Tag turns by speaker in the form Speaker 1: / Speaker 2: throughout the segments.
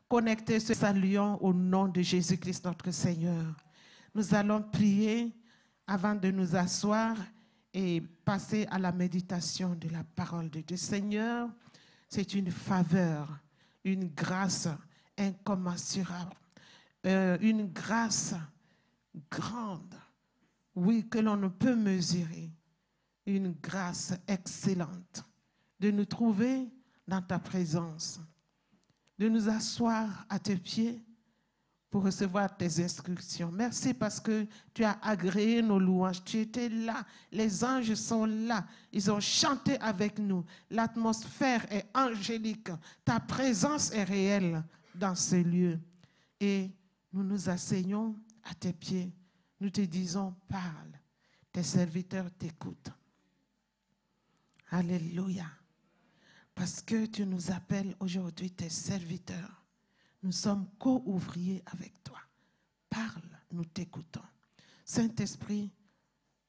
Speaker 1: connectés se saluant au nom de Jésus-Christ notre Seigneur. Nous allons prier avant de nous asseoir et passer à la méditation de la parole de Dieu. Seigneur, c'est une faveur, une grâce incommensurable, une grâce grande, oui, que l'on ne peut mesurer, une grâce excellente de nous trouver dans ta présence, de nous asseoir à tes pieds pour recevoir tes instructions. Merci parce que tu as agréé nos louanges. Tu étais là. Les anges sont là. Ils ont chanté avec nous. L'atmosphère est angélique. Ta présence est réelle dans ce lieu. Et nous nous asseyons à tes pieds. Nous te disons, parle. Tes serviteurs t'écoutent. Alléluia. Parce que tu nous appelles aujourd'hui tes serviteurs. Nous sommes co-ouvriers avec toi. Parle, nous t'écoutons. Saint-Esprit,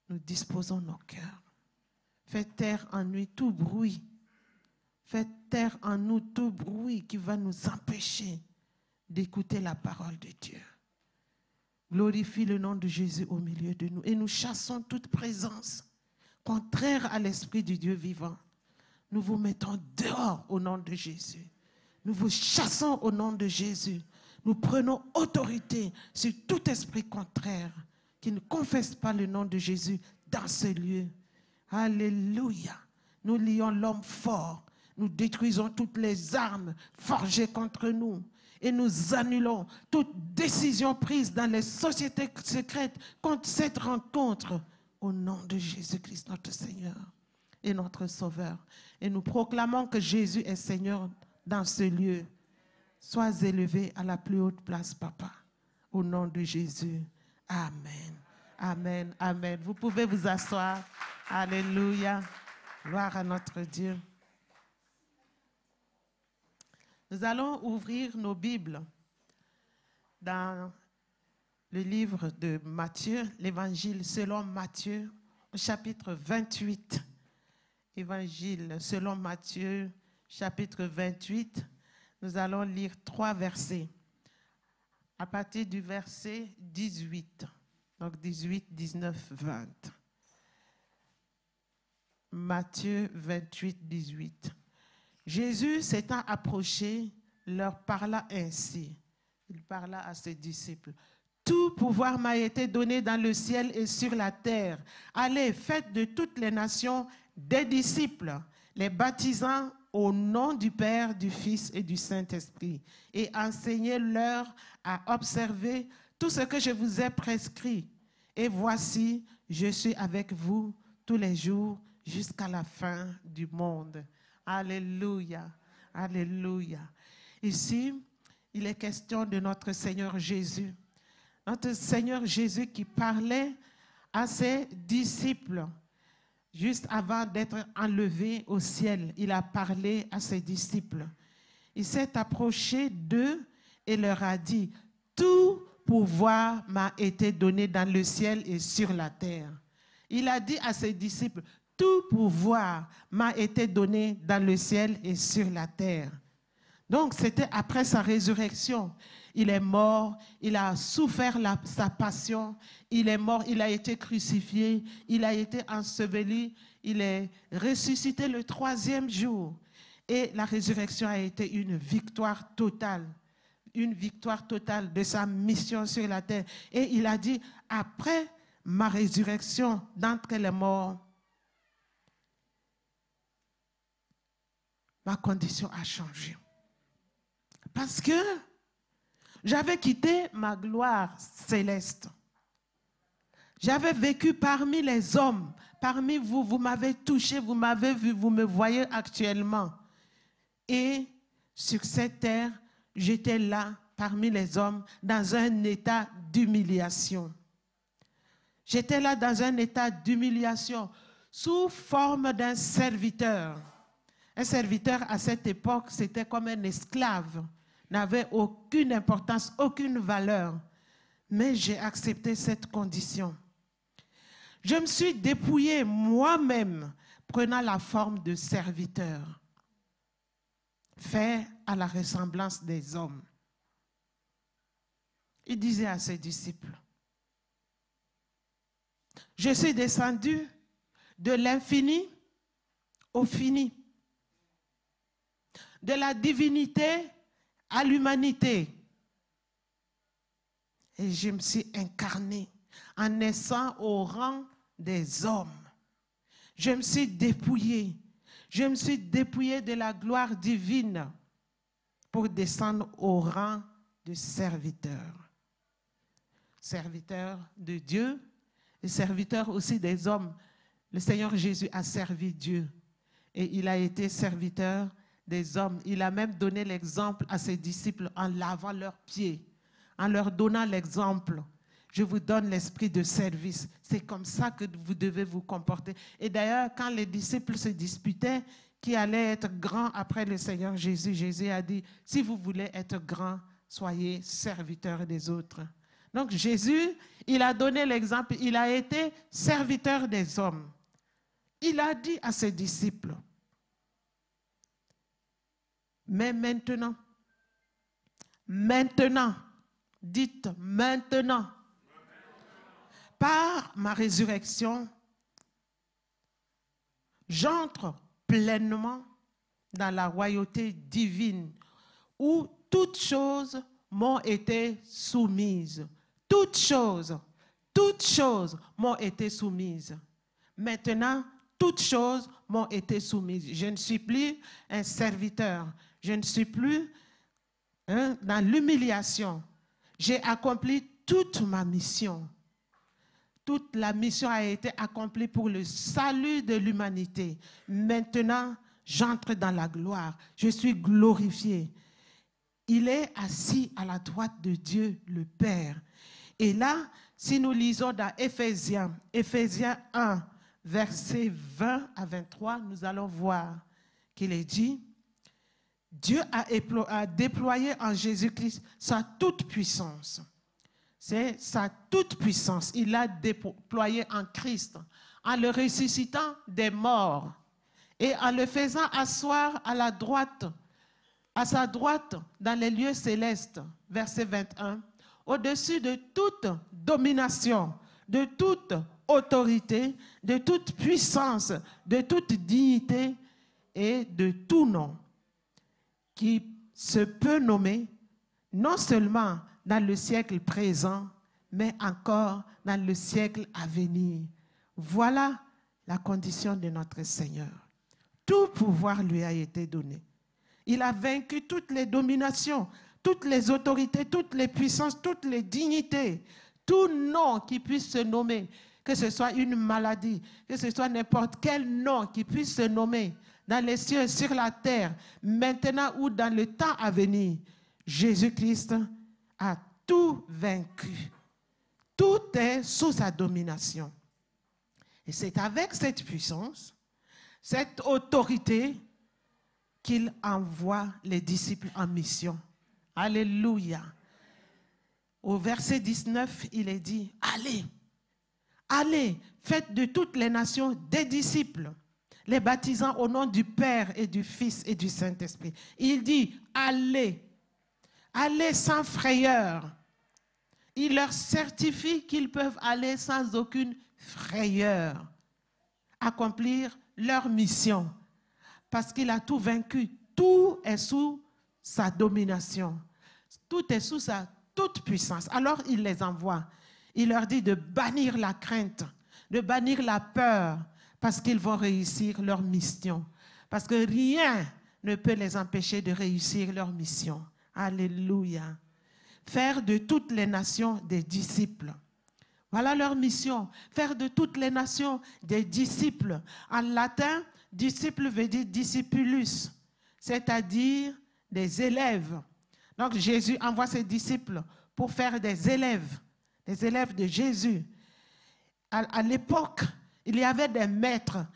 Speaker 1: nous disposons nos cœurs. Fais taire en nous tout bruit. Fais taire en nous tout bruit qui va nous empêcher d'écouter la parole de Dieu. Glorifie le nom de Jésus au milieu de nous. Et nous chassons toute présence contraire à l'Esprit du Dieu vivant. Nous vous mettons dehors au nom de Jésus. Nous vous chassons au nom de Jésus. Nous prenons autorité sur tout esprit contraire qui ne confesse pas le nom de Jésus dans ce lieu. Alléluia. Nous lions l'homme fort. Nous détruisons toutes les armes forgées contre nous. Et nous annulons toute décision prise dans les sociétés secrètes contre cette rencontre au nom de Jésus-Christ, notre Seigneur et notre Sauveur. Et nous proclamons que Jésus est Seigneur dans ce lieu. Sois élevé à la plus haute place, Papa. Au nom de Jésus. Amen. Amen. Amen. Vous pouvez vous asseoir. Alléluia. Gloire à notre Dieu. Nous allons ouvrir nos Bibles dans le livre de Matthieu, l'Évangile selon Matthieu, au chapitre 28. Évangile selon Matthieu, chapitre 28. Nous allons lire 3 versets. À partir du verset 18. Donc 18, 19, 20. Matthieu 28, 18. Jésus s'étant approché, leur parla ainsi. Il parla à ses disciples. Tout pouvoir m'a été donné dans le ciel et sur la terre. Allez, faites de toutes les nations des disciples, les baptisant au nom du Père, du Fils et du Saint-Esprit, et enseignez-leur à observer tout ce que je vous ai prescrit. Et voici, je suis avec vous tous les jours jusqu'à la fin du monde. Alléluia, alléluia. Ici, il est question de notre Seigneur Jésus. Notre Seigneur Jésus qui parlait à ses disciples juste avant d'être enlevé au ciel. Il a parlé à ses disciples. Il s'est approché d'eux et leur a dit, « Tout pouvoir m'a été donné dans le ciel et sur la terre. » Il a dit à ses disciples, « Tout pouvoir m'a été donné dans le ciel et sur la terre. » Donc, c'était après sa résurrection. Il est mort, il a souffert sa passion, il est mort, il a été crucifié, il a été enseveli, il est ressuscité le 3e jour. Et la résurrection a été une victoire totale de sa mission sur la terre. Et il a dit, après ma résurrection d'entre les morts, ma condition a changé. Parce que j'avais quitté ma gloire céleste. J'avais vécu parmi les hommes. Parmi vous, vous m'avez touché, vous m'avez vu, vous me voyez actuellement. Et sur cette terre, j'étais là, parmi les hommes, dans un état d'humiliation. J'étais là dans un état d'humiliation, sous forme d'un serviteur. Un serviteur, à cette époque, c'était comme un esclave. N'avait aucune importance, aucune valeur. Mais j'ai accepté cette condition. Je me suis dépouillé moi-même, prenant la forme de serviteur, fait à la ressemblance des hommes. il disait à ses disciples, je suis descendu de l'infini au fini, de la divinité à l'humanité. Et je me suis incarné en naissant au rang des hommes. Je me suis dépouillé. Je me suis dépouillé de la gloire divine pour descendre au rang de serviteur. Serviteur de Dieu et serviteur aussi des hommes. Le Seigneur Jésus a servi Dieu et il a été serviteur des hommes. Il a même donné l'exemple à ses disciples en lavant leurs pieds, en leur donnant l'exemple. Je vous donne l'esprit de service. C'est comme ça que vous devez vous comporter. Et d'ailleurs, quand les disciples se disputaient qui allait être grand après le Seigneur Jésus, Jésus a dit, si vous voulez être grand, soyez serviteurs des autres. Donc Jésus, il a donné l'exemple, il a été serviteur des hommes. Il a dit à ses disciples, mais maintenant, dites maintenant, par ma résurrection, j'entre pleinement dans la royauté divine où toutes choses m'ont été soumises. Toutes choses m'ont été soumises. Maintenant, toutes choses m'ont été soumises. Je ne suis plus un serviteur. Je ne suis plus dans l'humiliation. J'ai accompli toute ma mission. Toute la mission a été accomplie pour le salut de l'humanité. Maintenant, j'entre dans la gloire. Je suis glorifié. Il est assis à la droite de Dieu, le Père. Et là, si nous lisons dans Éphésiens 1, versets 20 à 23, nous allons voir qu'il est dit, Dieu a déployé en Jésus-Christ sa toute-puissance. C'est sa toute-puissance. Il l'a déployée en Christ, en le ressuscitant des morts et en le faisant asseoir à sa droite dans les lieux célestes. Verset 21. Au-dessus de toute domination, de toute autorité, de toute puissance, de toute dignité et de tout nom qui se peut nommer non seulement dans le siècle présent, mais encore dans le siècle à venir. Voilà la condition de notre Seigneur. Tout pouvoir lui a été donné. Il a vaincu toutes les dominations, toutes les autorités, toutes les puissances, toutes les dignités, tout nom qui puisse se nommer, que ce soit une maladie, que ce soit n'importe quel nom qui puisse se nommer dans les cieux, sur la terre, maintenant ou dans le temps à venir, Jésus-Christ a tout vaincu. Tout est sous sa domination. Et c'est avec cette puissance, cette autorité, qu'il envoie les disciples en mission. Alléluia. Au verset 19, il est dit, allez, allez, faites de toutes les nations des disciples, les baptisant au nom du Père et du Fils et du Saint-Esprit. Il dit, allez, allez sans frayeur. Il leur certifie qu'ils peuvent aller sans aucune frayeur, accomplir leur mission. Parce qu'il a tout vaincu. Tout est sous sa domination. Tout est sous sa toute puissance. Alors il les envoie. Il leur dit de bannir la crainte, de bannir la peur, parce qu'ils vont réussir leur mission. Parce que rien ne peut les empêcher de réussir leur mission. Alléluia. Faire de toutes les nations des disciples. Voilà leur mission. Faire de toutes les nations des disciples. En latin, disciple veut dire discipulus, c'est-à-dire des élèves. Donc Jésus envoie ses disciples pour faire des élèves de Jésus. À l'époque, il y avait des maîtres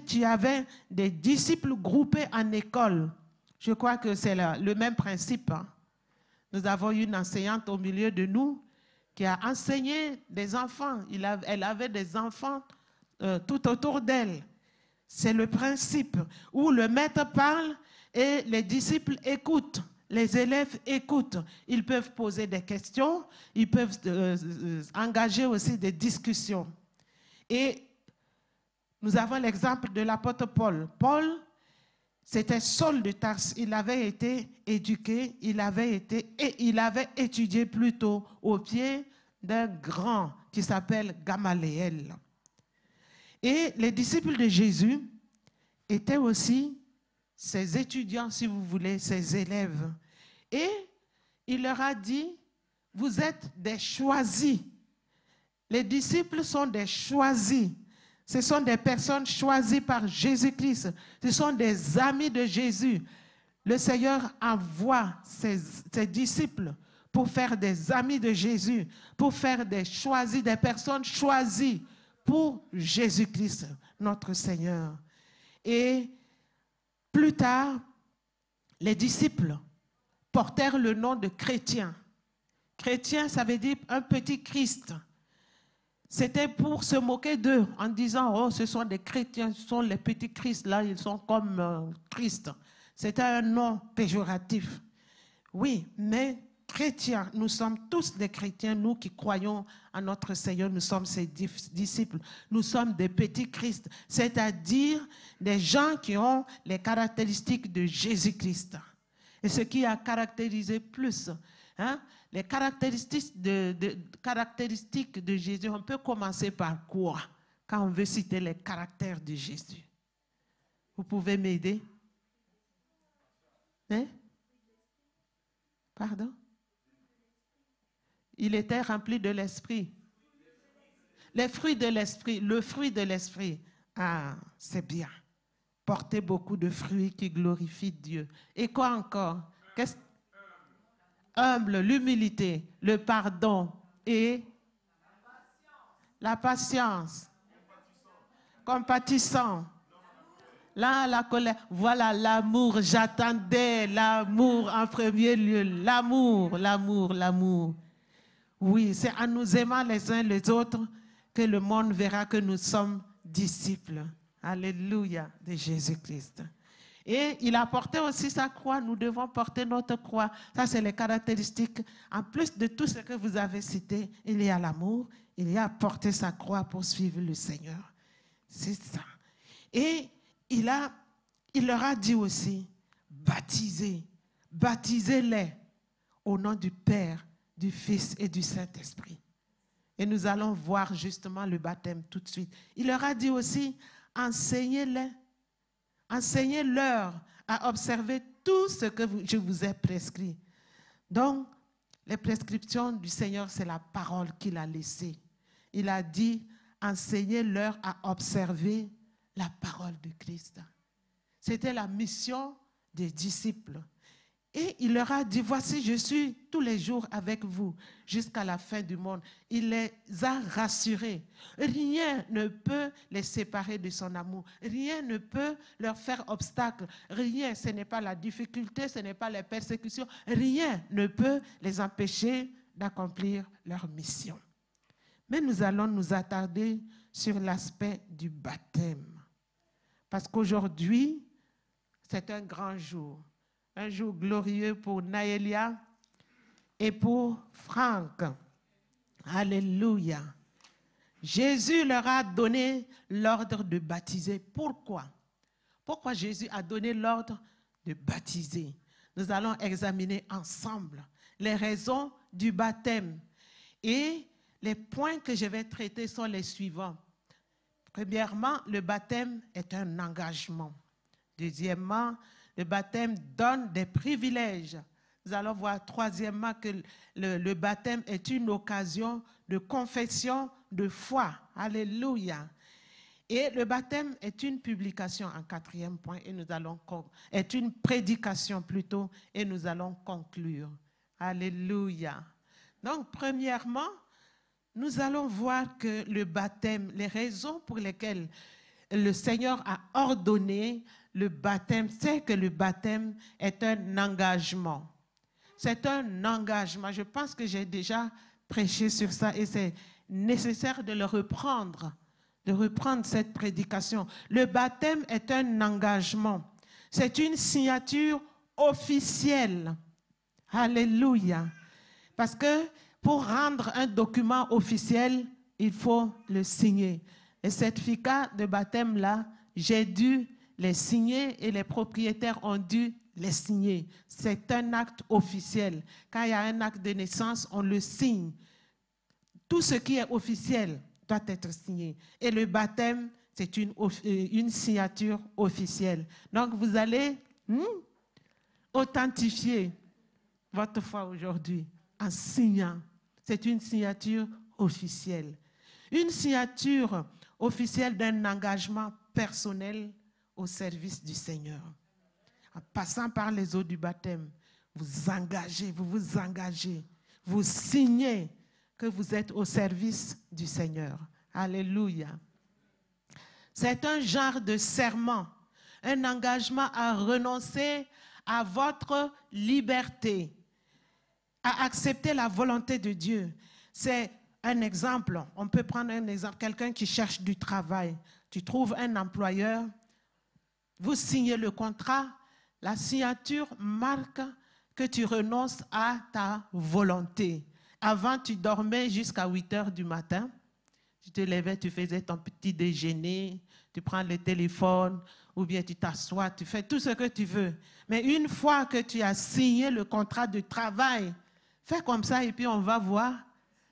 Speaker 1: qui avaient des disciples groupés en école. Je crois que c'est le même principe. Nous avons une enseignante au milieu de nous qui a enseigné des enfants. Elle avait des enfants tout autour d'elle. C'est le principe où le maître parle et les disciples écoutent. les élèves écoutent. Ils peuvent poser des questions, ils peuvent engager aussi des discussions. Et nous avons l'exemple de l'apôtre Paul. Paul, c'était Saul de Tarse. Il avait été éduqué, il avait étudié plutôt au pied d'un grand qui s'appelle Gamaliel. Et les disciples de Jésus étaient aussi ses étudiants, si vous voulez, ses élèves. Et il leur a dit, vous êtes des choisis. Les disciples sont des choisis. Ce sont des personnes choisies par Jésus-Christ. Ce sont des amis de Jésus. Le Seigneur envoie ses disciples pour faire des amis de Jésus, pour faire des choisis, des personnes choisies pour Jésus-Christ, notre Seigneur. Et plus tard, les disciples portèrent le nom de chrétiens. Chrétien, ça veut dire un petit Christ. C'était pour se moquer d'eux en disant, oh, ce sont des chrétiens, ce sont les petits Christ, là, ils sont comme Christ. C'était un nom péjoratif. Oui, mais chrétiens, nous sommes tous des chrétiens, nous qui croyons en notre Seigneur, nous sommes ses disciples. Nous sommes des petits Christ, c'est-à-dire des gens qui ont les caractéristiques de Jésus-Christ. Et ce qui a caractérisé plus, les caractéristiques de Jésus, on peut commencer par quoi quand on veut citer les caractères de Jésus? Vous pouvez m'aider? Pardon? Il était rempli de l'esprit. Les fruits de l'esprit, le fruit de l'esprit. Ah, c'est bien. Porter beaucoup de fruits qui glorifient Dieu. Et quoi encore? Humble, l'humilité, le pardon et la patience. Compatissant. Là, la colère. Voilà l'amour. J'attendais l'amour en premier lieu. L'amour, l'amour, l'amour. Oui, c'est en nous aimant les uns les autres que le monde verra que nous sommes disciples. Alléluia, de Jésus-Christ. Et il a porté aussi sa croix. Nous devons porter notre croix. Ça, c'est les caractéristiques. En plus de tout ce que vous avez cité, il y a l'amour. Il y a porter sa croix pour suivre le Seigneur. C'est ça. Et il leur a dit aussi, baptisez-les au nom du Père, du Fils et du Saint-Esprit. Et nous allons voir justement le baptême tout de suite. Il leur a dit aussi, enseignez-les. Enseignez-leur à observer tout ce que je vous ai prescrit. Donc, les prescriptions du Seigneur, c'est la parole qu'il a laissée. Il a dit, enseignez-leur à observer la parole de Christ. C'était la mission des disciples. Et il leur a dit, voici, je suis tous les jours avec vous jusqu'à la fin du monde. Il les a rassurés. Rien ne peut les séparer de son amour. Rien ne peut leur faire obstacle. Rien, ce n'est pas la difficulté, ce n'est pas les persécutions. Rien ne peut les empêcher d'accomplir leur mission. Mais nous allons nous attarder sur l'aspect du baptême. Parce qu'aujourd'hui, c'est un grand jour. Un jour glorieux pour Naëlia et pour Franck. Alléluia. Jésus leur a donné l'ordre de baptiser. Pourquoi? Pourquoi Jésus a donné l'ordre de baptiser? Nous allons examiner ensemble les raisons du baptême. Et les points que je vais traiter sont les suivants. Premièrement, le baptême est un engagement. Deuxièmement, le baptême donne des privilèges. Nous allons voir troisièmement que le baptême est une occasion de confession de foi. Alléluia. Et le baptême est une publication en quatrième point et est une prédication plutôt et nous allons conclure. Alléluia. Donc premièrement, nous allons voir que le baptême, les raisons pour lesquelles le Seigneur a ordonné le baptême, c'est que le baptême est un engagement. C'est un engagement. Je pense que j'ai déjà prêché sur ça et c'est nécessaire de le reprendre, cette prédication. Le baptême est un engagement. C'est une signature officielle Alléluia. Parce que pour rendre un document officiel, il faut le signer. Les certificats de baptême, là, j'ai dû les signer et les propriétaires ont dû les signer. C'est un acte officiel. Quand il y a un acte de naissance, on le signe. Tout ce qui est officiel doit être signé. Et le baptême, c'est une signature officielle. Donc, vous allez authentifier votre foi aujourd'hui en signant. C'est une signature officielle. Une signature officielle d'un engagement personnel au service du Seigneur. En passant par les eaux du baptême, vous engagez, vous signez que vous êtes au service du Seigneur. Alléluia. C'est un genre de serment, un engagement à renoncer à votre liberté, à accepter la volonté de Dieu. C'est un exemple. On peut prendre un exemple. Quelqu'un qui cherche du travail. Tu trouves un employeur, vous signez le contrat, la signature marque que tu renonces à ta volonté. Avant, tu dormais jusqu'à 8 heures du matin. Tu te levais, tu faisais ton petit déjeuner, tu prends le téléphone, ou bien tu t'assois, tu fais tout ce que tu veux. Mais une fois que tu as signé le contrat de travail, fais comme ça et puis on va voir.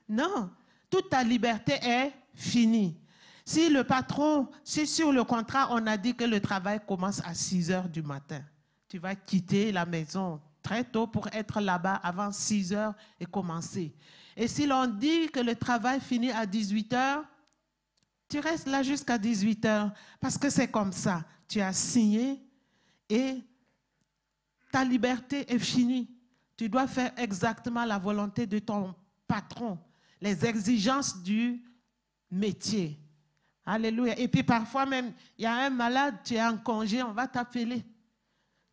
Speaker 1: Non, toute ta liberté est finie. Si le patron, si sur le contrat, on a dit que le travail commence à 6 heures du matin, tu vas quitter la maison très tôt pour être là-bas avant 6 heures et commencer. Et si l'on dit que le travail finit à 18 heures, tu restes là jusqu'à 18 heures parce que c'est comme ça. Tu as signé et ta liberté est finie. Tu dois faire exactement la volonté de ton patron, les exigences du métier. Alléluia. Et puis parfois même, il y a un malade, tu es en congé, on va t'appeler.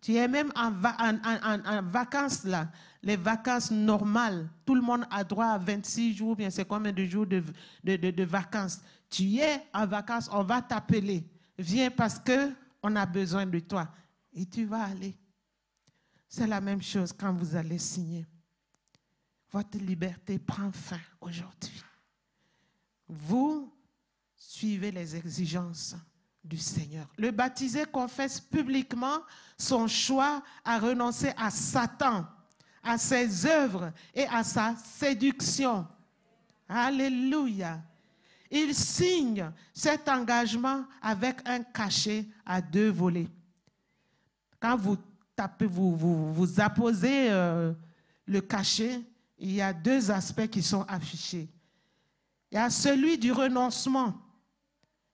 Speaker 1: Tu es même en vacances là, les vacances normales. Tout le monde a droit à 26 jours, bien c'est combien de jours de vacances. Tu es en vacances, on va t'appeler. Viens parce qu'on a besoin de toi. Et tu vas aller. C'est la même chose quand vous allez signer. Votre liberté prend fin aujourd'hui. Vous suivez les exigences du Seigneur. Le baptisé confesse publiquement son choix à renoncer à Satan, à ses œuvres et à sa séduction. Alléluia. Il signe cet engagement avec un cachet à 2 volets. Quand vous tapez, vous apposez le cachet, il y a 2 aspects qui sont affichés. Il y a celui du renoncement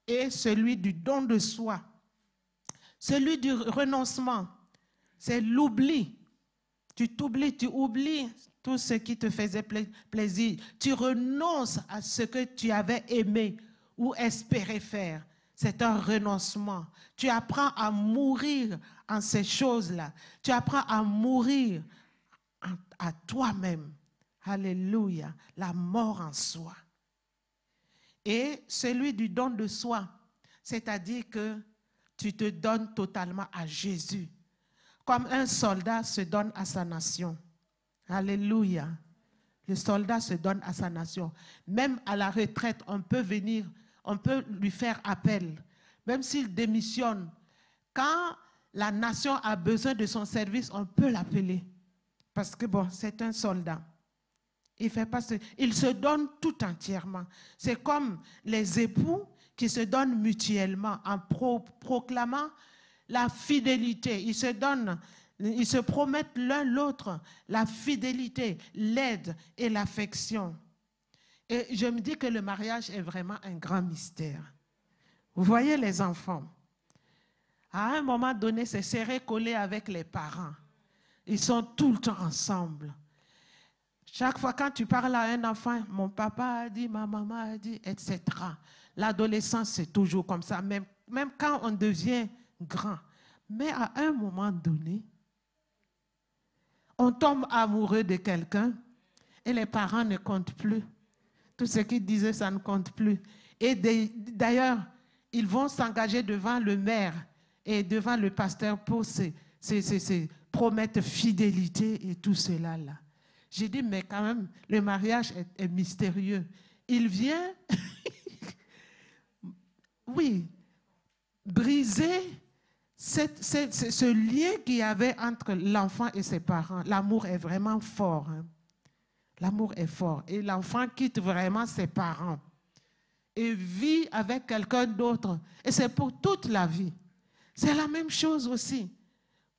Speaker 1: et celui du don de soi. Celui du renoncement, c'est l'oubli. Tu t'oublies, tu oublies tout ce qui te faisait plaisir. Tu renonces à ce que tu avais aimé ou espéré faire. C'est un renoncement. Tu apprends à mourir en ces choses-là. Tu apprends à mourir à toi-même. Alléluia. La mort en soi. Et celui du don de soi, c'est-à-dire que tu te donnes totalement à Jésus, comme un soldat se donne à sa nation. Alléluia. Le soldat se donne à sa nation. Même à la retraite, on peut venir, on peut lui faire appel, même s'il démissionne. Quand la nation a besoin de son service, on peut l'appeler. Parce que bon, c'est un soldat. Il se donne tout entièrement. C'est comme les époux qui se donnent mutuellement en proclamant la fidélité. Ils se promettent l'un l'autre la fidélité, l'aide et l'affection. Et je me dis que le mariage est vraiment un grand mystère. Vous voyez les enfants, à un moment donné, c'est serré collé avec les parents. Ils sont tout le temps ensemble. Chaque fois quand tu parles à un enfant, mon papa a dit, ma maman a dit, etc. L'adolescence, c'est toujours comme ça, même quand on devient grand. Mais à un moment donné, on tombe amoureux de quelqu'un et les parents ne comptent plus. Tout ce qu'ils disaient, ça ne compte plus. Et d'ailleurs, ils vont s'engager devant le maire et devant le pasteur pour promettent fidélité et tout cela là. J'ai dit, mais quand même, le mariage est mystérieux. Il vient, oui, briser ce lien qu'il y avait entre l'enfant et ses parents. L'amour est vraiment fort. Hein. L'amour est fort. Et l'enfant quitte vraiment ses parents et vit avec quelqu'un d'autre. Et c'est pour toute la vie. C'est la même chose aussi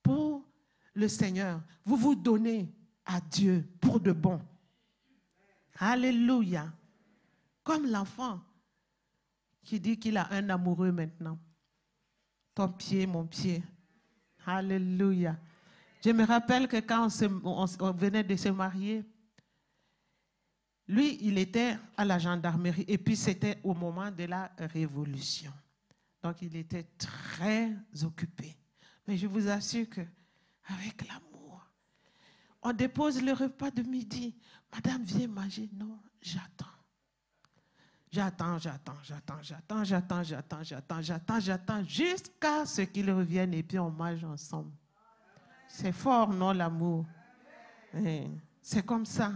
Speaker 1: pour le Seigneur. Vous vous donnez à Dieu pour de bon. Alléluia. Comme l'enfant qui dit qu'il a un amoureux maintenant. Ton pied, mon pied. Alléluia. Je me rappelle que quand on venait de se marier, lui, il était à la gendarmerie et puis c'était au moment de la Révolution. Donc, il était très occupé. Mais je vous assure qu'avec l'amour, on dépose le repas de midi. Madame, viens manger. Non, j'attends. J'attends jusqu'à ce qu'il revienne et puis on mange ensemble. C'est fort, non, l'amour? C'est comme ça.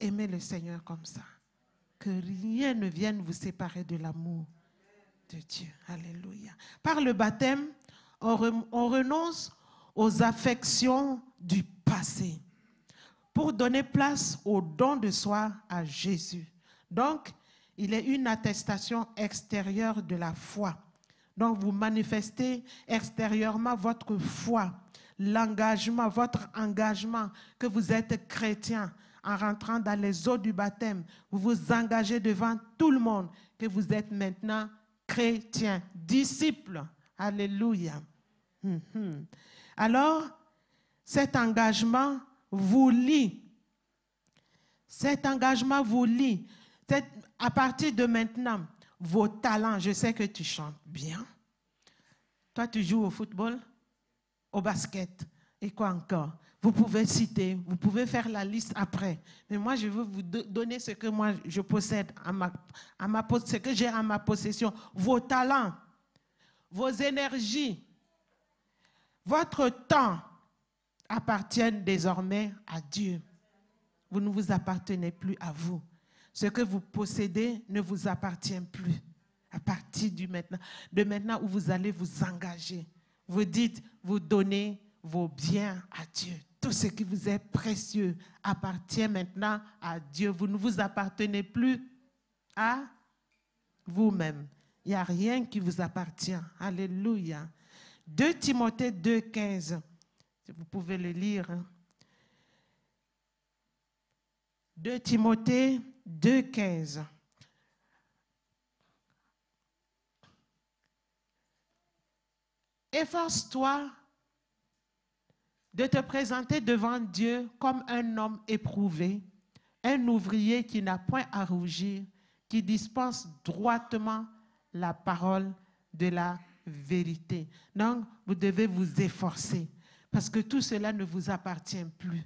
Speaker 1: Aimez le Seigneur comme ça. Que rien ne vienne vous séparer de l'amour de Dieu. Alléluia. Par le baptême, on renonce aux affections du passé pour donner place au don de soi à Jésus. Donc, il est une attestation extérieure de la foi. Donc, vous manifestez extérieurement votre foi, l'engagement, votre engagement que vous êtes chrétien. En rentrant dans les eaux du baptême, vous vous engagez devant tout le monde que vous êtes maintenant chrétien, disciple. Alléluia. Alors, cet engagement vous lie. Cet engagement vous lie. À partir de maintenant, vos talents, je sais que tu chantes bien. Toi, tu joues au football, au basket, et quoi encore? Vous pouvez citer, vous pouvez faire la liste après. Mais moi, je veux vous donner ce que moi, je possède, ce que j'ai à ma possession. Vos talents, vos énergies, votre temps appartiennent désormais à Dieu. Vous ne vous appartenez plus à vous. Ce que vous possédez ne vous appartient plus. À partir de maintenant où vous allez vous engager, vous dites, vous donnez vos biens à Dieu. Tout ce qui vous est précieux appartient maintenant à Dieu. Vous ne vous appartenez plus à vous-même. Il n'y a rien qui vous appartient. Alléluia. 2 Timothée 2,15. Vous pouvez le lire. 2 Timothée 2,15. Efforce-toi de te présenter devant Dieu comme un homme éprouvé, un ouvrier qui n'a point à rougir, qui dispense droitement la parole de la vérité. Donc, vous devez vous efforcer parce que tout cela ne vous appartient plus.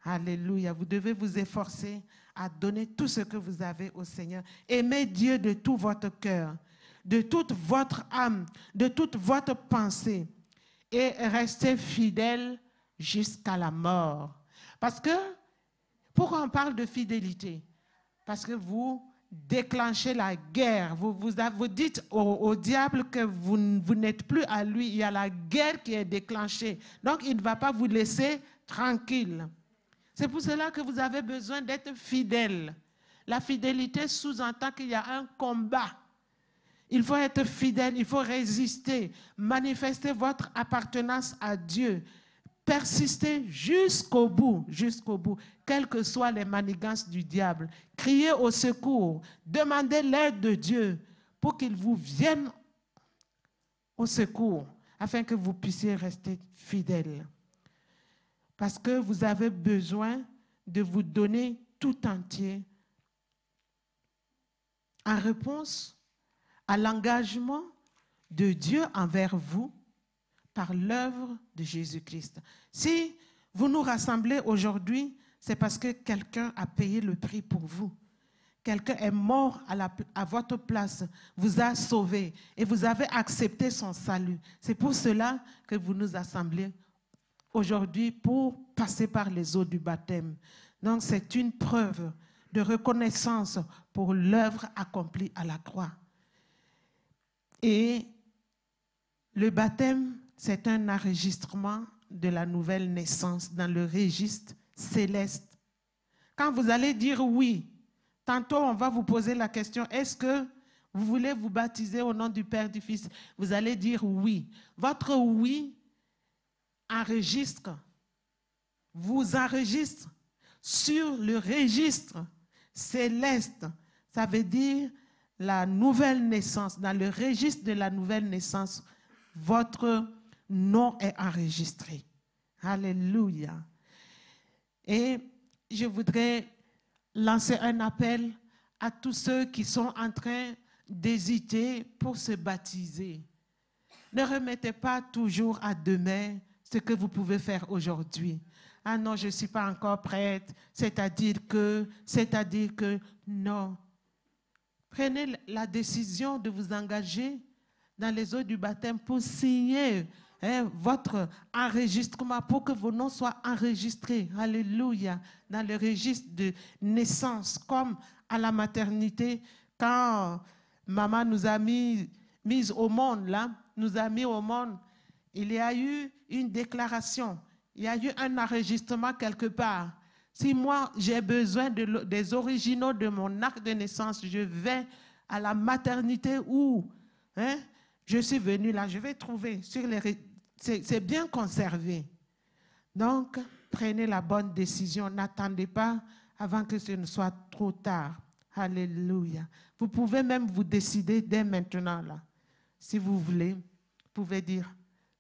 Speaker 1: Alléluia. Vous devez vous efforcer à donner tout ce que vous avez au Seigneur. Aimez Dieu de tout votre cœur, de toute votre âme, de toute votre pensée et restez fidèles jusqu'à la mort. Parce que, pourquoi on parle de fidélité? Parce que vous déclenchez la guerre. Vous dites au diable que vous n'êtes plus à lui. Il y a la guerre qui est déclenchée. Donc, il ne va pas vous laisser tranquille. C'est pour cela que vous avez besoin d'être fidèle. La fidélité sous-entend qu'il y a un combat. Il faut être fidèle, il faut résister, manifester votre appartenance à Dieu. Persistez jusqu'au bout, quelles que soient les manigances du diable. Criez au secours, demandez l'aide de Dieu pour qu'il vous vienne au secours, afin que vous puissiez rester fidèle. Parce que vous avez besoin de vous donner tout entier en réponse à l'engagement de Dieu envers vous par l'œuvre de Jésus-Christ. Si vous nous rassemblez aujourd'hui, c'est parce que quelqu'un a payé le prix pour vous. Quelqu'un est mort à votre place, vous a sauvé et vous avez accepté son salut. C'est pour cela que vous nous assemblez aujourd'hui pour passer par les eaux du baptême. Donc, c'est une preuve de reconnaissance pour l'œuvre accomplie à la croix. Et le baptême, c'est un enregistrement de la nouvelle naissance dans le registre céleste. Quand vous allez dire oui, tantôt on va vous poser la question, est-ce que vous voulez vous baptiser au nom du Père, du Fils? Vous allez dire oui. Votre oui vous enregistre sur le registre céleste. Ça veut dire la nouvelle naissance. Dans le registre de la nouvelle naissance, votre nom est enregistré. Alléluia. Et je voudrais lancer un appel à tous ceux qui sont en train d'hésiter pour se baptiser. Ne remettez pas toujours à demain ce que vous pouvez faire aujourd'hui. Ah non, je ne suis pas encore prête, c'est-à-dire que, non. Prenez la décision de vous engager dans les eaux du baptême pour signer votre enregistrement, pour que vos noms soient enregistrés, alléluia, dans le registre de naissance, comme à la maternité, quand maman nous a mis au monde, là, nous a mis au monde, il y a eu une déclaration, il y a eu un enregistrement quelque part. Si moi, j'ai besoin des originaux de mon acte de naissance, je vais à la maternité où je suis venue là, je vais trouver sur les... C'est bien conservé. Donc, prenez la bonne décision. N'attendez pas avant que ce ne soit trop tard. Alléluia. Vous pouvez même vous décider dès maintenant là. Si vous voulez, vous pouvez dire,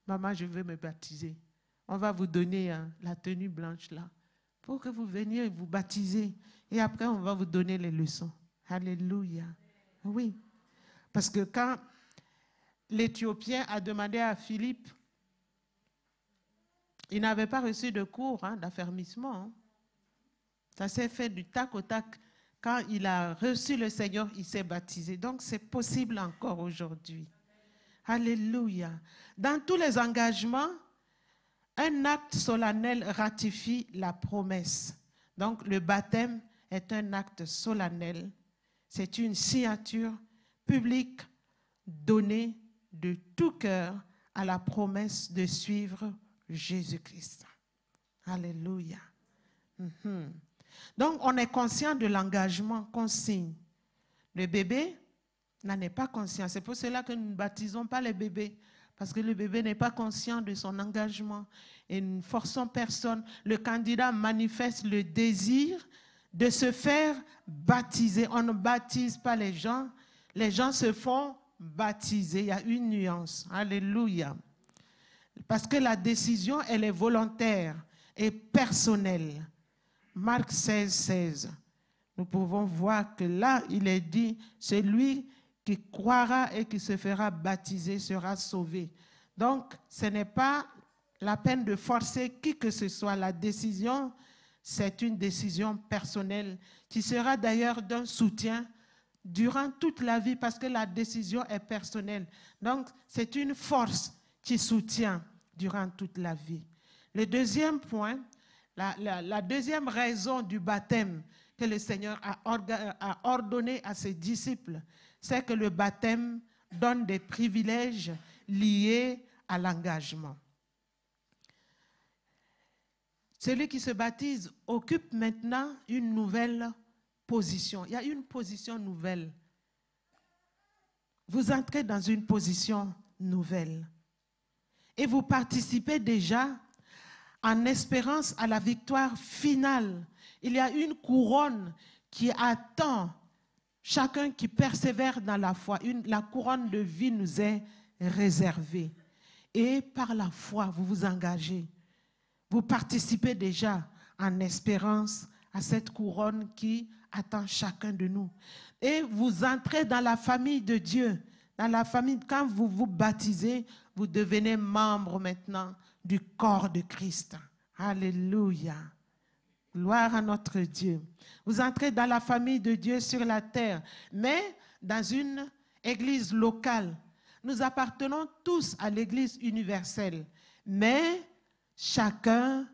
Speaker 1: maman, je veux me baptiser. On va vous donner la tenue blanche là, pour que vous veniez vous baptiser. Et après, on va vous donner les leçons. Alléluia. Oui. Parce que quand l'Éthiopien a demandé à Philippe, il n'avait pas reçu de cours d'affermissement. Ça s'est fait du tac au tac. Quand il a reçu le Seigneur, il s'est baptisé. Donc, c'est possible encore aujourd'hui. Alléluia. Dans tous les engagements, un acte solennel ratifie la promesse. Donc, le baptême est un acte solennel. C'est une signature publique donnée de tout cœur à la promesse de suivre Jésus-Christ. Alléluia. Donc, on est conscient de l'engagement qu'on signe. Le bébé n'en est pas conscient. C'est pour cela que nous ne baptisons pas les bébés. Parce que le bébé n'est pas conscient de son engagement. Et nous ne forçons personne. Le candidat manifeste le désir de se faire baptiser. On ne baptise pas les gens. Les gens se font baptiser. Il y a une nuance. Alléluia. Parce que la décision, elle est volontaire et personnelle. Marc 16, 16. Nous pouvons voir que là, il est dit, celui qui croira et qui se fera baptiser sera sauvé. Donc, ce n'est pas la peine de forcer qui que ce soit. La décision, c'est une décision personnelle qui sera d'ailleurs d'un soutien durant toute la vie parce que la décision est personnelle. Donc, c'est une force qui soutient durant toute la vie. Le deuxième point, la deuxième raison du baptême que le Seigneur a ordonné à ses disciples, c'est que le baptême donne des privilèges liés à l'engagement. Celui qui se baptise occupe maintenant une nouvelle position. Il y a une position nouvelle. Vous entrez dans une position nouvelle. Et vous participez déjà en espérance à la victoire finale. Il y a une couronne qui attend chacun qui persévère dans la foi. La couronne de vie nous est réservée. Et par la foi, vous vous engagez. Vous participez déjà en espérance à cette couronne qui attend chacun de nous. Et vous entrez dans la famille de Dieu. Dans la famille, quand vous vous baptisez, vous devenez membre maintenant du corps de Christ. Alléluia. Gloire à notre Dieu. Vous entrez dans la famille de Dieu sur la terre, mais dans une église locale. Nous appartenons tous à l'église universelle, mais chacun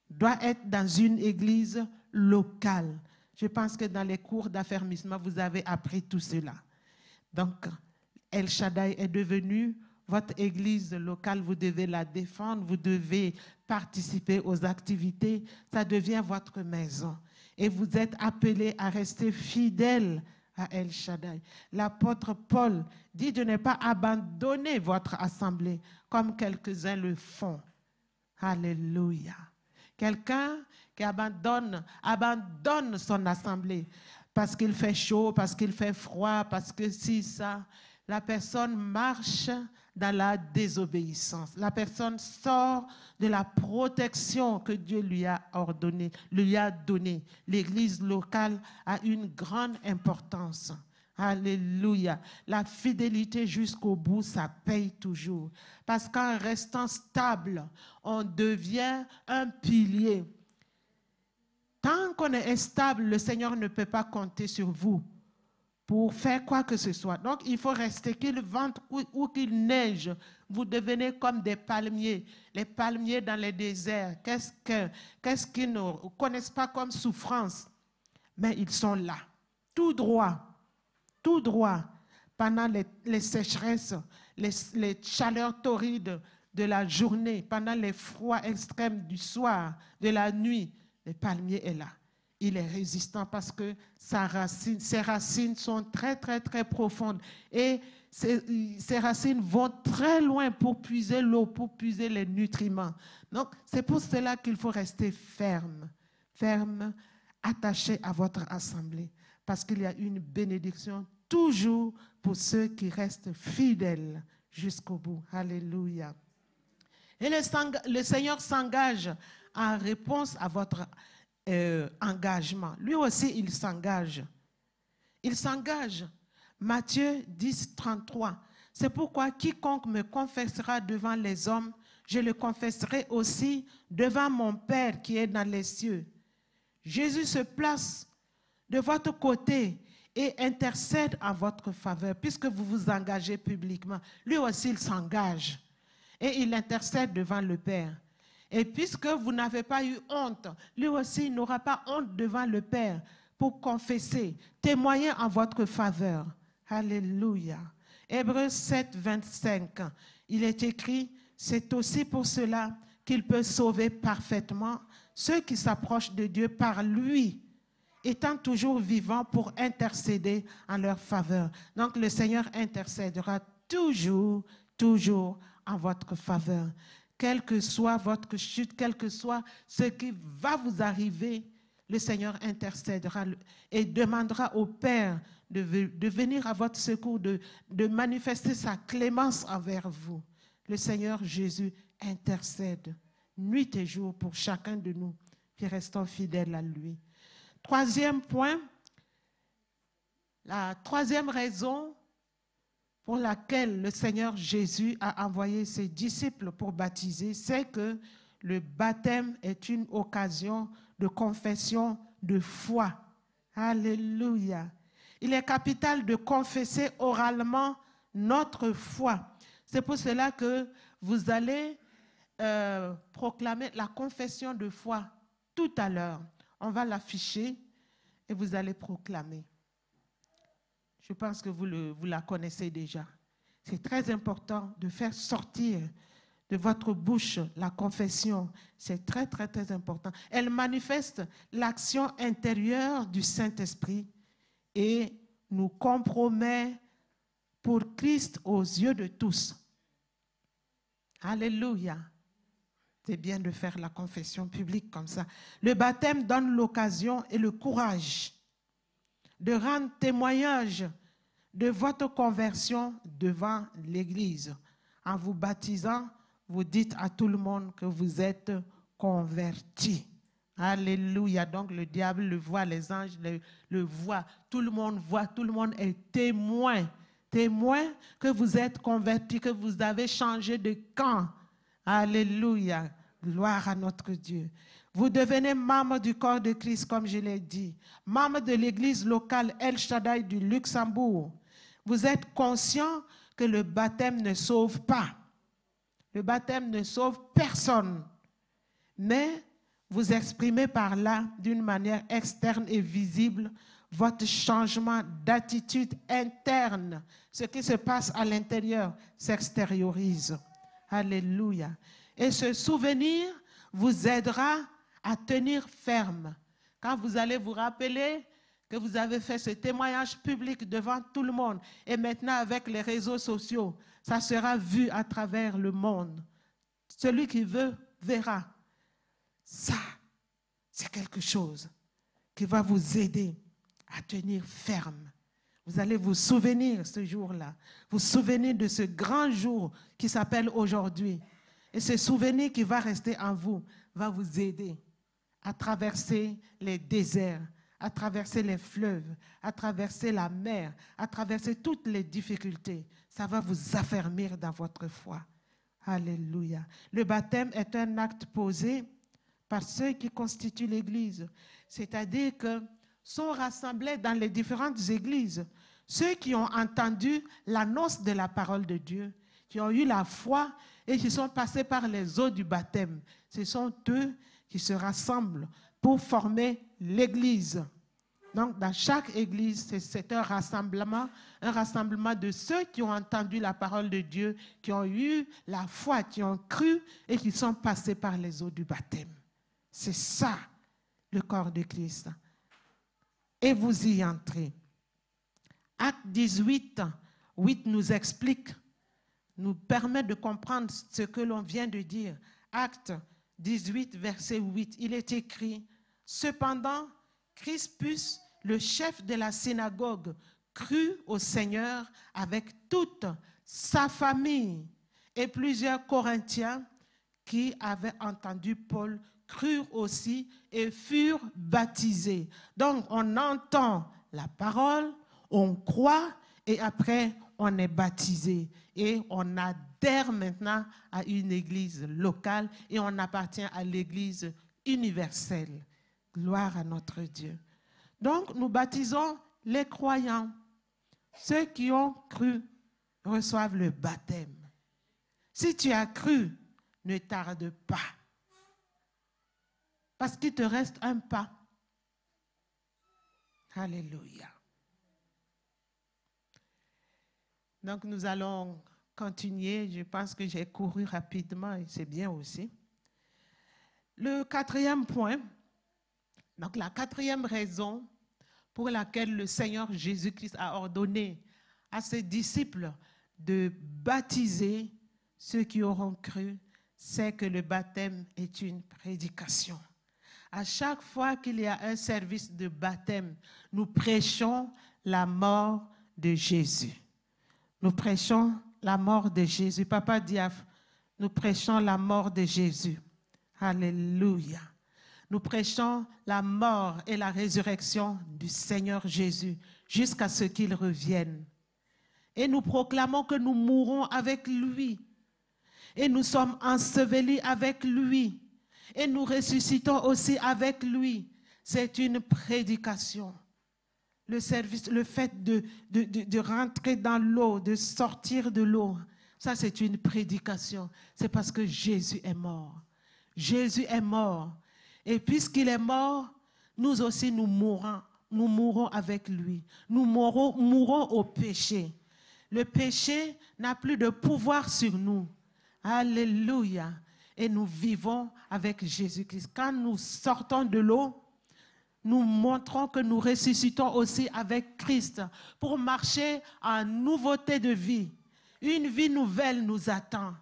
Speaker 1: doit être dans une église locale. Je pense que dans les cours d'affermissement, vous avez appris tout cela. Donc, El Shaddai est devenu votre église locale, vous devez la défendre, vous devez participer aux activités, ça devient votre maison. Et vous êtes appelés à rester fidèles à El Shaddai. L'apôtre Paul dit de ne pas abandonner votre assemblée comme quelques-uns le font. Alléluia. Quelqu'un qui abandonne son assemblée parce qu'il fait chaud, parce qu'il fait froid, parce que si ça, la personne marche dans la désobéissance. La personne sort de la protection que Dieu lui a ordonnée, lui a donnée. L'église locale a une grande importance. Alléluia. La fidélité jusqu'au bout, ça paye toujours. Parce qu'en restant stable, on devient un pilier. Tant qu'on est instable, le Seigneur ne peut pas compter sur vous pour faire quoi que ce soit. Donc, il faut rester, qu'il vente ou qu'il neige. Vous devenez comme des palmiers. Les palmiers dans les déserts. Qu'est-ce qu'ils ne connaissent pas comme souffrance? Mais ils sont là, tout droit, pendant les sécheresses, les chaleurs torrides de la journée, pendant les froids extrêmes du soir, de la nuit. Le palmier est là. Il est résistant parce que ses racines sont très, très, très profondes. Et ses racines vont très loin pour puiser l'eau, pour puiser les nutriments. Donc, c'est pour cela qu'il faut rester ferme, attaché à votre assemblée. Parce qu'il y a une bénédiction toujours pour ceux qui restent fidèles jusqu'au bout. Alléluia. Et le Seigneur s'engage en réponse à votre engagement. Lui aussi, il s'engage. Il s'engage. Matthieu 10, 33. C'est pourquoi quiconque me confessera devant les hommes, je le confesserai aussi devant mon Père qui est dans les cieux. Jésus se place de votre côté et intercède en votre faveur, puisque vous vous engagez publiquement. Lui aussi, il s'engage et il intercède devant le Père. Et puisque vous n'avez pas eu honte, lui aussi il n'aura pas honte devant le Père pour confesser, témoigner en votre faveur. Alléluia. Hébreux 7, 25, il est écrit, c'est aussi pour cela qu'il peut sauver parfaitement ceux qui s'approchent de Dieu par lui, étant toujours vivant pour intercéder en leur faveur. Donc le Seigneur intercédera toujours en votre faveur. Quelle que soit votre chute, quel que soit ce qui va vous arriver, le Seigneur intercédera et demandera au Père de venir à votre secours, de manifester sa clémence envers vous. Le Seigneur Jésus intercède nuit et jour pour chacun de nous qui restons fidèles à lui. Troisième point, la troisième raison pour laquelle le Seigneur Jésus a envoyé ses disciples pour baptiser, c'est que le baptême est une occasion de confession de foi. Alléluia. Il est capital de confesser oralement notre foi. C'est pour cela que vous allez proclamer la confession de foi tout à l'heure. On va l'afficher et vous allez proclamer. Je pense que vous la connaissez déjà. C'est très important de faire sortir de votre bouche la confession. C'est très, très, très important. Elle manifeste l'action intérieure du Saint-Esprit et nous compromet pour Christ aux yeux de tous. Alléluia. C'est bien de faire la confession publique comme ça. Le baptême donne l'occasion et le courage de rendre témoignage de votre conversion devant l'Église. En vous baptisant, vous dites à tout le monde que vous êtes convertis. Alléluia. Donc le diable le voit, les anges le voient, tout le monde voit, tout le monde est témoin. Témoin que vous êtes convertis, que vous avez changé de camp. Alléluia. Gloire à notre Dieu. Vous devenez membre du corps de Christ, comme je l'ai dit. Membre de l'église locale El Shaddai du Luxembourg. Vous êtes conscient que le baptême ne sauve pas. Le baptême ne sauve personne. mais vous exprimez par là, d'une manière externe et visible, votre changement d'attitude interne. Ce qui se passe à l'intérieur s'extériorise. Alléluia. Et ce souvenir vous aidera à tenir ferme. Quand vous allez vous rappeler que vous avez fait ce témoignage public devant tout le monde, et maintenant avec les réseaux sociaux, ça sera vu à travers le monde. Celui qui veut, verra. Ça, c'est quelque chose qui va vous aider à tenir ferme. Vous allez vous souvenir ce jour-là, vous souvenir de ce grand jour qui s'appelle aujourd'hui. Et ce souvenir qui va rester en vous va vous aider à traverser les déserts, à traverser les fleuves, à traverser la mer, à traverser toutes les difficultés. Ça va vous affermir dans votre foi. Alléluia. Le baptême est un acte posé par ceux qui constituent l'Église. C'est-à-dire que sont rassemblés dans les différentes églises ceux qui ont entendu l'annonce de la parole de Dieu, qui ont eu la foi et qui sont passés par les eaux du baptême. Ce sont eux qui se rassemblent pour former l'Église. Donc, dans chaque église, c'est un rassemblement de ceux qui ont entendu la parole de Dieu, qui ont eu la foi, qui ont cru et qui sont passés par les eaux du baptême. C'est ça, le corps de Christ. Et vous y entrez. Acte 18, 8 nous explique, nous permet de comprendre ce que l'on vient de dire. Acte 18, verset 8, il est écrit, « Cependant, Crispus, le chef de la synagogue, crut au Seigneur avec toute sa famille. Et plusieurs Corinthiens qui avaient entendu Paul crurent aussi et furent baptisés. » Donc, on entend la parole, on croit et après, on est baptisé. Et on adhère maintenant à une église locale et on appartient à l'église universelle. Gloire à notre Dieu. Donc, nous baptisons les croyants. Ceux qui ont cru reçoivent le baptême. Si tu as cru, ne tarde pas. Parce qu'il te reste un pas. Alléluia. Donc, nous allons continuer. Je pense que j'ai couru rapidement et c'est bien aussi. Le quatrième point, donc la quatrième raison pour laquelle le Seigneur Jésus-Christ a ordonné à ses disciples de baptiser ceux qui auront cru, c'est que le baptême est une prédication. À chaque fois qu'il y a un service de baptême, nous prêchons la mort de Jésus. Nous prêchons la mort de Jésus. Papa Diaf, nous prêchons la mort de Jésus. Alléluia. Nous prêchons la mort et la résurrection du Seigneur Jésus jusqu'à ce qu'il revienne. Et nous proclamons que nous mourrons avec lui. Et nous sommes ensevelis avec lui. Et nous ressuscitons aussi avec lui. C'est une prédication. Le service, le fait de rentrer dans l'eau, de sortir de l'eau, ça c'est une prédication. C'est parce que Jésus est mort. Jésus est mort. Et puisqu'il est mort, nous aussi nous mourrons avec lui. Nous mourrons au péché. Le péché n'a plus de pouvoir sur nous. Alléluia. Et nous vivons avec Jésus-Christ. Quand nous sortons de l'eau, nous montrons que nous ressuscitons aussi avec Christ pour marcher en nouveauté de vie. Une vie nouvelle nous attend.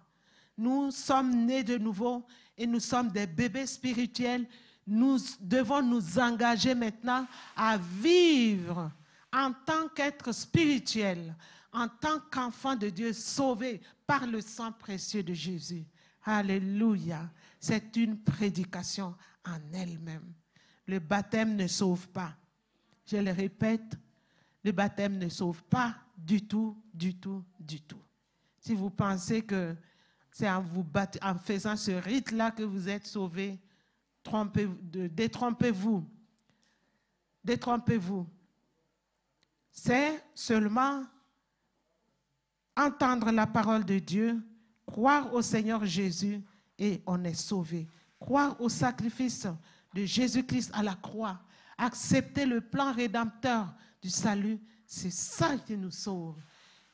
Speaker 1: Nous sommes nés de nouveau et nous sommes des bébés spirituels. Nous devons nous engager maintenant à vivre en tant qu'être spirituel, en tant qu'enfant de Dieu sauvé par le sang précieux de Jésus. Alléluia. C'est une prédication en elle-même. Le baptême ne sauve pas. Je le répète, le baptême ne sauve pas du tout, du tout, du tout. Si vous pensez que c'est en faisant ce rite-là que vous êtes sauvés, détrompez-vous. Détrompez-vous. C'est seulement entendre la parole de Dieu, croire au Seigneur Jésus et on est sauvé. croire au sacrifice de Jésus-Christ à la croix, accepter le plan rédempteur du salut, c'est ça qui nous sauve.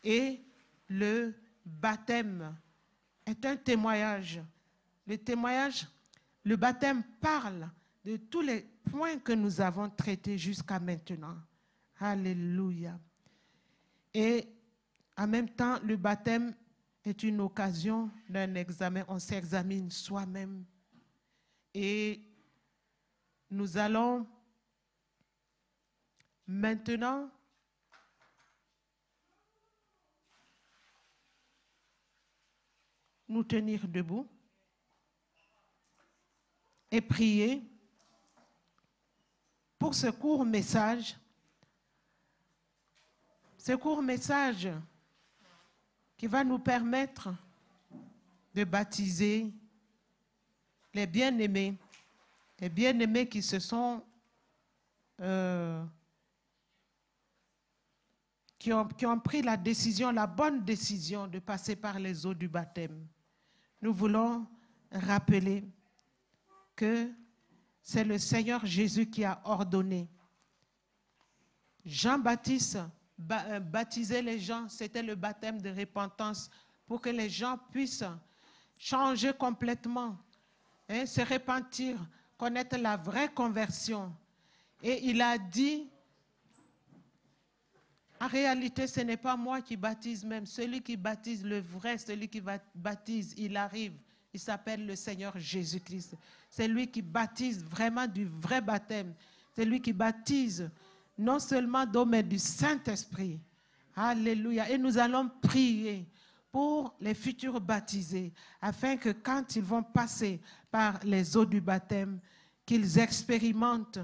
Speaker 1: Et le baptême est un témoignage. Le baptême parle de tous les points que nous avons traités jusqu'à maintenant. Alléluia. Et en même temps, le baptême est une occasion d'un examen. On s'examine soi-même. Et nous allons maintenant nous tenir debout et prier pour ce court message. Ce court message qui va nous permettre de baptiser les bien-aimés qui se sont qui ont pris la décision, la bonne décision de passer par les eaux du baptême. Nous voulons rappeler que c'est le Seigneur Jésus qui a ordonné. Jean-Baptiste baptisait les gens, c'était le baptême de repentance pour que les gens puissent changer complètement, se repentir, connaître la vraie conversion. Et il a dit, en réalité, ce n'est pas moi qui baptise même. Celui qui baptise le vrai, celui qui baptise, il arrive. Il s'appelle le Seigneur Jésus-Christ. C'est lui qui baptise vraiment du vrai baptême. C'est lui qui baptise non seulement d'eau, mais du Saint-Esprit. Alléluia. Et nous allons prier pour les futurs baptisés, afin que quand ils vont passer par les eaux du baptême, qu'ils expérimentent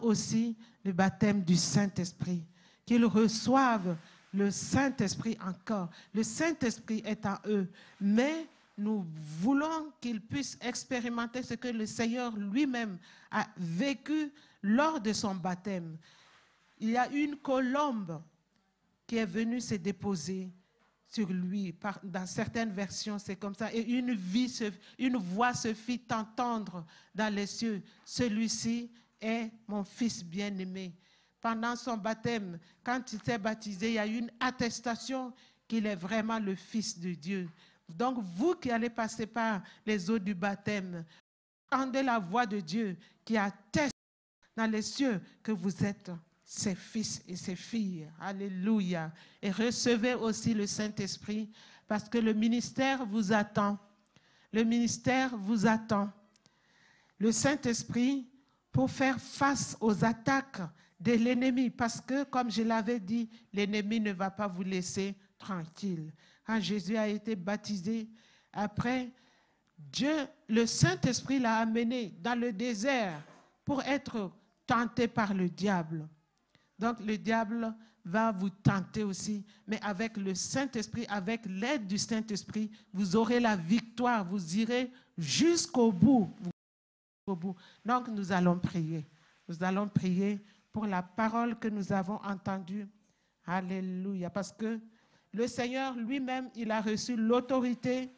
Speaker 1: aussi le baptême du Saint-Esprit, qu'ils reçoivent le Saint-Esprit encore. Le Saint-Esprit est en eux, mais nous voulons qu'ils puissent expérimenter ce que le Seigneur lui-même a vécu lors de son baptême. Il y a une colombe qui est venue se déposer sur lui. Dans certaines versions, c'est comme ça. Et une voix se fit entendre dans les cieux. Celui-ci est mon fils bien-aimé. Pendant son baptême, quand il s'est baptisé, il y a une attestation qu'il est vraiment le Fils de Dieu. Donc, vous qui allez passer par les eaux du baptême, entendez la voix de Dieu qui atteste dans les cieux que vous êtes ses fils et ses filles. Alléluia. Et recevez aussi le Saint-Esprit parce que le ministère vous attend. Le ministère vous attend. Le Saint-Esprit pour faire face aux attaques de l'ennemi. Parce que, comme je l'avais dit, l'ennemi ne va pas vous laisser tranquille. Quand Jésus a été baptisé, après, le Saint-Esprit l'a amené dans le désert pour être tenté par le diable. Donc, le diable va vous tenter aussi, mais avec le Saint-Esprit, avec l'aide du Saint-Esprit, vous aurez la victoire, vous irez jusqu'au bout. Donc, nous allons prier. Nous allons prier pour la parole que nous avons entendue. Alléluia. Parce que le Seigneur lui-même, il a reçu l'autorité,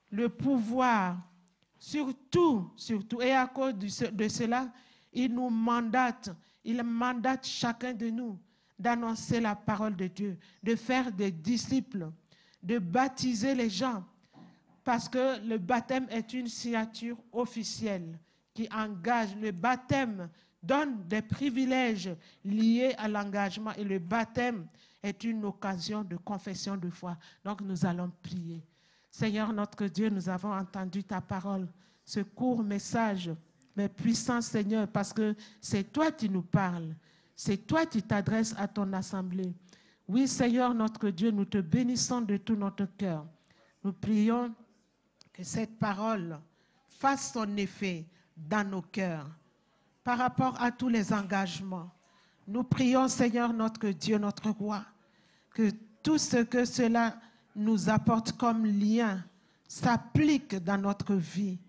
Speaker 1: le pouvoir, surtout. Et à cause de cela, il nous mandate. Il mandate chacun de nous d'annoncer la parole de Dieu, de faire des disciples, de baptiser les gens. Parce que le baptême est une signature officielle qui engage. Le baptême donne des privilèges liés à l'engagement et le baptême est une occasion de confession de foi. Donc nous allons prier. Seigneur notre Dieu, nous avons entendu ta parole, ce court message, mais puissant Seigneur, parce que c'est toi qui nous parles, c'est toi qui t'adresses à ton assemblée. Oui Seigneur notre Dieu, nous te bénissons de tout notre cœur. Nous prions que cette parole fasse son effet dans nos cœurs par rapport à tous les engagements. Nous prions, Seigneur, notre Dieu, notre roi, que tout ce que cela nous apporte comme lien s'applique dans notre vie.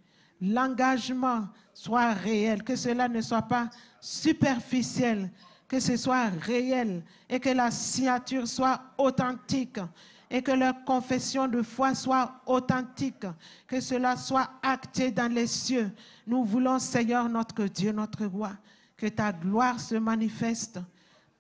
Speaker 1: L'engagement soit réel, que cela ne soit pas superficiel, que ce soit réel et que la signature soit authentique et que leur confession de foi soit authentique, que cela soit acté dans les cieux. Nous voulons, Seigneur, notre Dieu, notre roi, que ta gloire se manifeste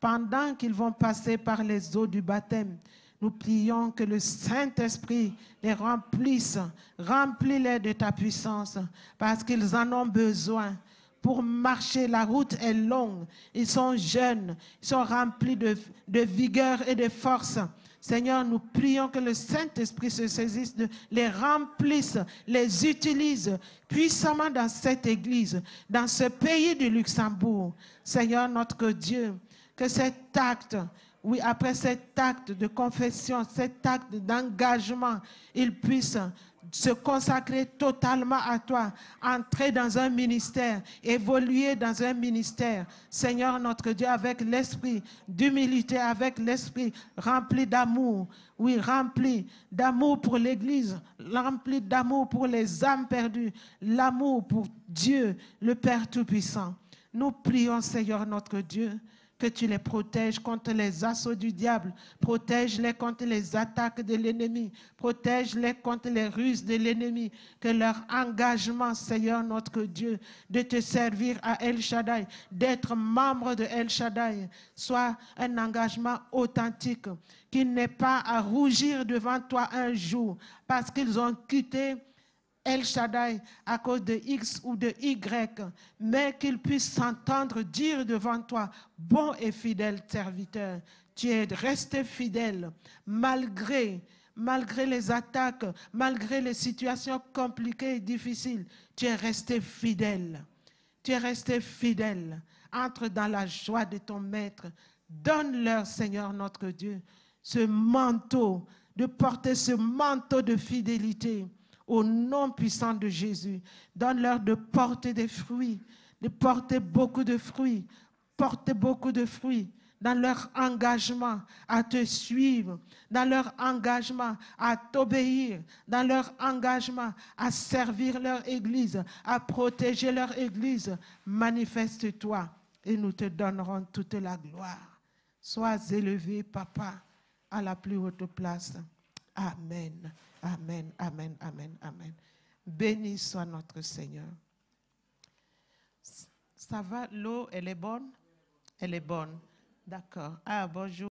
Speaker 1: pendant qu'ils vont passer par les eaux du baptême. Nous prions que le Saint-Esprit les remplisse, remplis-les de ta puissance, parce qu'ils en ont besoin. Pour marcher, la route est longue. Ils sont jeunes, ils sont remplis de vigueur et de force. Seigneur, nous prions que le Saint-Esprit se saisisse, les remplisse, les utilise puissamment dans cette église, dans ce pays du Luxembourg. Seigneur, notre Dieu, que cet acte, oui, après cet acte de confession, cet acte d'engagement, il puisse se consacrer totalement à toi, entrer dans un ministère, évoluer dans un ministère. Seigneur notre Dieu, avec l'esprit d'humilité, avec l'esprit rempli d'amour, oui, rempli d'amour pour l'Église, rempli d'amour pour les âmes perdues, l'amour pour Dieu, le Père Tout-Puissant. Nous prions, Seigneur notre Dieu, que tu les protèges contre les assauts du diable, protège-les contre les attaques de l'ennemi, protège-les contre les ruses de l'ennemi, que leur engagement, Seigneur notre Dieu, de te servir à El Shaddai, d'être membre de El Shaddai, soit un engagement authentique, qu'ils n'aient pas à rougir devant toi un jour, parce qu'ils ont quitté El Shaddai à cause de X ou de Y, mais qu'ils puissent s'entendre dire devant toi, bon et fidèle serviteur, tu es resté fidèle malgré les attaques, malgré les situations compliquées et difficiles, tu es resté fidèle. Tu es resté fidèle. Entre dans la joie de ton maître. Donne-leur, Seigneur notre Dieu, ce manteau, de porter ce manteau de fidélité. Au nom puissant de Jésus, donne-leur de porter des fruits, de porter beaucoup de fruits, porter beaucoup de fruits dans leur engagement à te suivre, dans leur engagement à t'obéir, dans leur engagement à servir leur Église, à protéger leur Église. Manifeste-toi et nous te donnerons toute la gloire. Sois élevé, Papa, à la plus haute place. Amen. Amen, amen, amen, amen. Béni soit notre Seigneur. Ça va, l'eau, elle est bonne? Elle est bonne. D'accord. Ah, bonjour.